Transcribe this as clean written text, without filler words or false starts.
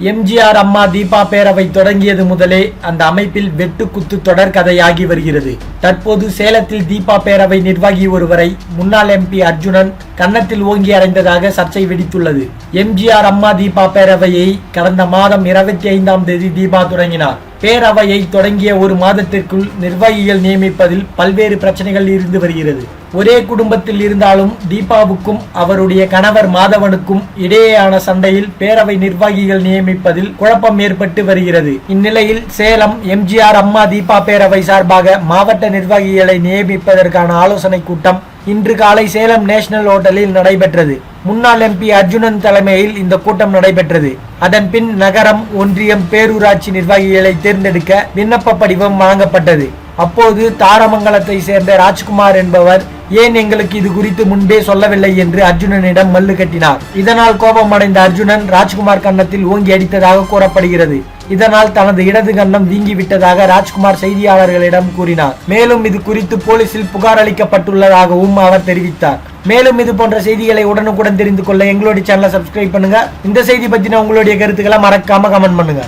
எம்ஜிஆர் அம்மா தீபா பேரவை தொடங்கியது முதலே அந்த அமைப்பில் வெட்டுக்குத்து தொடர் கதையாகி வருகிறது. தற்போது சேலத்தில் தீபா பேரவை நிர்வாகி ஒருவரை முன்னாள் எம்பி அர்ஜுனன் கன்னத்தில் ஓங்கி அறைந்ததாக சர்ச்சை வெடித்துள்ளது. எம்ஜிஆர் அம்மா தீபா பேரவையை கடந்த மாதம் 25ஆம் தேதி தீபா தொடங்கினார். பேரவையை தொடங்கிய ஒரு மாதத்திற்குள் நிர்வாகிகள் நியமிப்பதில் பல்வேறு பிரச்சனைகள் இருந்து வருகிறது. ஒரே குடும்பத்தில் இருந்தாலும் தீபாவுக்கும் அவருடைய கணவர் மாதவனுக்கும் இடையேயான சண்டையில் பேரவை நிர்வாகிகள் நியமிப்பதில் குழப்பம் ஏற்பட்டு வருகிறது. இந்நிலையில் சேலம் எம்ஜிஆர் அம்மா தீபா பேரவை சார்பாக மாவட்ட நிர்வாகிகளை நியமிப்பதற்கான ஆலோசனை கூட்டம் இன்று காலை சேலம் நேஷனல் ஹோட்டலில் நடைபெற்றது. முன்னாள் எம்பி அர்ஜுனன் தலைமையில் இந்த கூட்டம் நடைபெற்றது. அதன் பின் நகரம், ஒன்றியம், பேரூராட்சி நிர்வாகிகளை தேர்ந்தெடுக்க விண்ணப்ப படிவம் வழங்கப்பட்டது. அப்போது தாரமங்கலத்தை சேர்ந்த ராஜ்குமார் என்பவர் ஏன் எங்களுக்கு இது குறித்து முன்பே சொல்லவில்லை என்று அர்ஜுனனிடம் மல்லு கட்டினார். இதனால் கோபமடைந்த அர்ஜுனன் ராஜ்குமார் கன்னத்தில் ஓங்கி அடித்ததாக கூறப்படுகிறது. இதனால் தனது இடது கன்னம் வீங்கிவிட்டதாக ராஜ்குமார் செய்தியாளர்களிடம் கூறினார். மேலும் இது குறித்து போலீசில் புகார் அளிக்கப்பட்டுள்ளதாகவும் அவர் தெரிவித்தார். மேலும் இது போன்ற செய்திகளை உடனுக்குடன் தெரிந்து கொள்ள எங்களுடைய சேனலை சப்ஸ்கிரைப் பண்ணுங்க. இந்த செய்தி பத்தின உங்களுடைய கருத்துக்களை மறக்காம கமெண்ட் பண்ணுங்க.